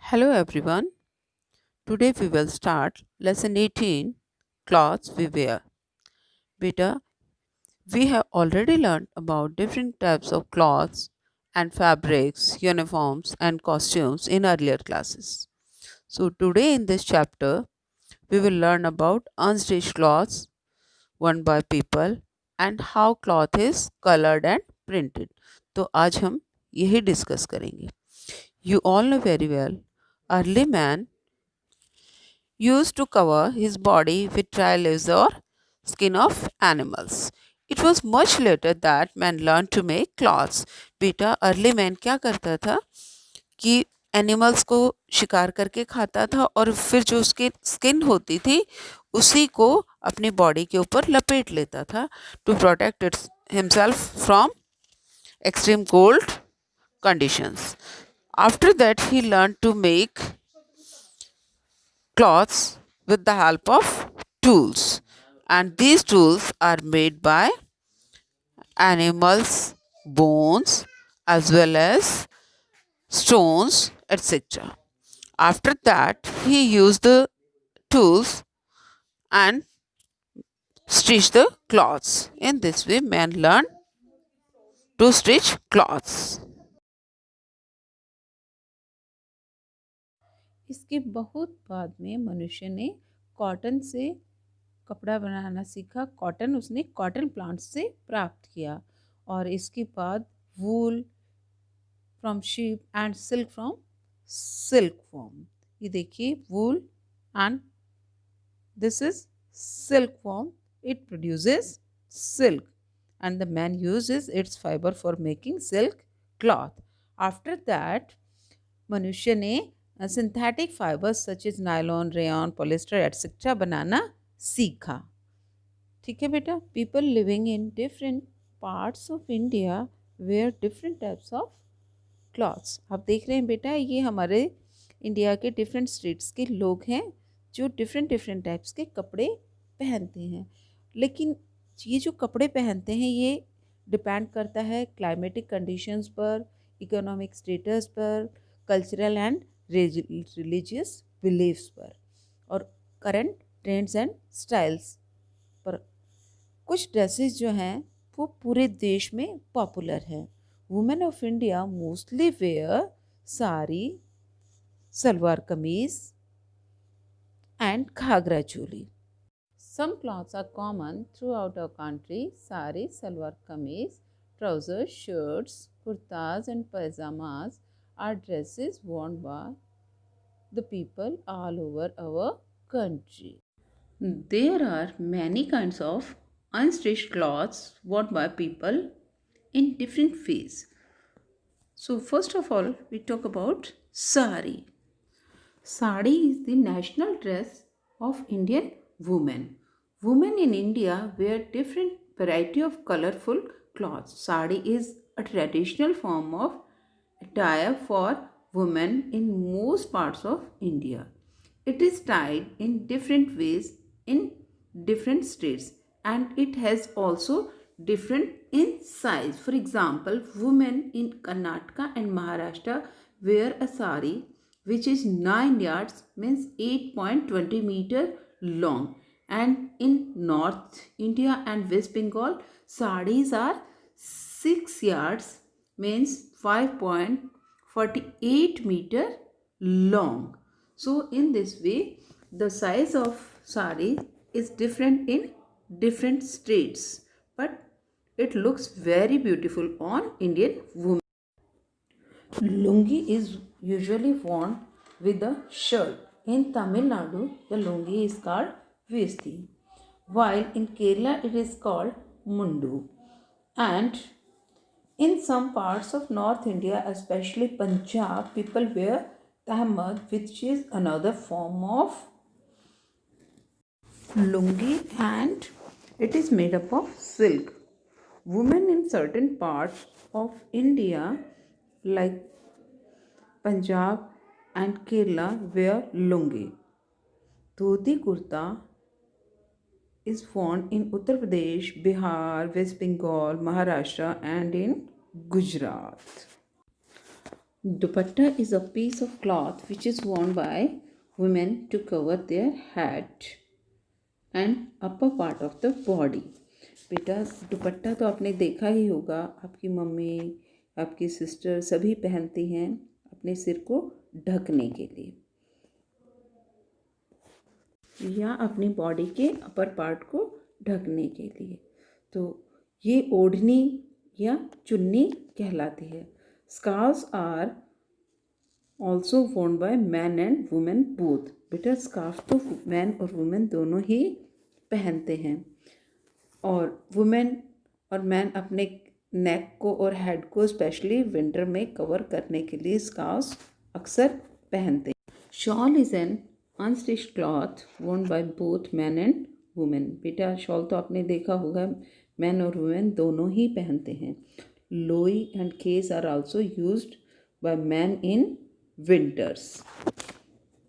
Hello everyone. Today we will start lesson 18, clothes we wear. Beta, we have already learned about different types of cloths and fabrics, uniforms and costumes in earlier classes. So today in this chapter we will learn about unstitched cloths worn by people and how cloth is colored and printed. तो आज हम यही discuss करेंगे. You all know very well early man used to cover his body with dry leaves or skin of animals. It was much later that man learned to make cloths. बेटा early man क्या करता था कि animals को शिकार करके खाता था और फिर जो उसकी स्किन होती थी उसी को अपनी बॉडी के ऊपर लपेट लेता था to protect its himself from extreme cold conditions. After that, he learned to make cloths with the help of tools, and these tools are made by animals bones as well as stones, etc. After that he used the tools and stitched the cloths. In this way man learned to stitch cloths. इसके बहुत बाद में मनुष्य ने cotton से कपड़ा बनाना सीखा। Cotton उसने कॉटन प्लांट से प्राप्त किया और इसके बाद wool from sheep and silk from silk form. ये देखिए wool and this is silk form. It produces silk and the man uses its fiber for making silk cloth. After that, मनुष्य ने synthetic fibres such as nylon rayon polyester etcetera बनाना सीखा। ठीक है बेटा। People living in different parts of India wear different types of clothes. आप देख रहे हैं बेटा, ये हमारे इंडिया के डिफरेंट स्टेट्स के लोग हैं जो डिफरेंट डिफरेंट टाइप्स के कपड़े पहनते हैं। लेकिन ये जो कपड़े पहनते हैं ये डिपेंड करता है क्लाइमेटिक कंडीशंस पर, इकोनॉमिक स्टेटस पर, कल्चरल एंड रिलीजियस बिलीव्स पर और करंट ट्रेंड्स एंड स्टाइल्स पर। कुछ ड्रेसेस जो हैं वो पूरे देश में पॉपुलर हैं। Women of India mostly wear sari, salwar kameez and ghagra choli. Some clothes are common throughout our country. Sari, salwar kameez, trousers, shirts, kurtas and pajamas are dresses worn by the people all over our country. There are many kinds of unstitched cloths worn by people in different ways. So first of all, we talk about sari. Sari is the national dress of Indian women. Women in India wear different variety of colorful clothes. Sari is a traditional form of attire for women in most parts of India. It is tied in different ways in different states and it has also different in size. For example, women in Karnataka and Maharashtra wear a sari which is 9 yards means 8.20 meter long, and in North India and West Bengal saris are 6 yards means 5.48 meter long. So in this way the size of sari is different in different states, but it looks very beautiful on Indian women. Lungi is usually worn with a shirt. In Tamil Nadu, the lungi is called vesti, while in Kerala it is called mundu. And in some parts of North India, especially Punjab, people wear tahmad, which is another form of lungi and it is made up of silk. Women in certain parts of India like Punjab and Kerala wear lungi. Dhoti kurta is worn in Uttar Pradesh, Bihar, West Bengal, Maharashtra and in Gujarat. Dupatta is a piece of cloth which is worn by women to cover their head and upper part of the body. बेटा दुपट्टा तो आपने देखा ही होगा, आपकी mummy, आपकी sister सभी पहनती हैं अपने सिर को ढकने के लिए या अपनी बॉडी के अपर पार्ट को ढकने के लिए। तो ये ओढ़नी या चुन्नी कहलाती है। Scarfs are also worn by man and women both. बेटा स्कार्फ तो मैन और वुमेन दोनों ही पहनते हैं और वुमेन और मैन अपने नेक को और हेड को स्पेशली विंटर में कवर करने के लिए स्कार्फ्स अक्सर पहनते हैं। Shawl is an unstitched cloth worn by both man and women. बेटा शॉल तो आपने देखा होगा, मैन और वुमेन दोनों ही पहनते हैं। Loi and khes are also used by man in winters।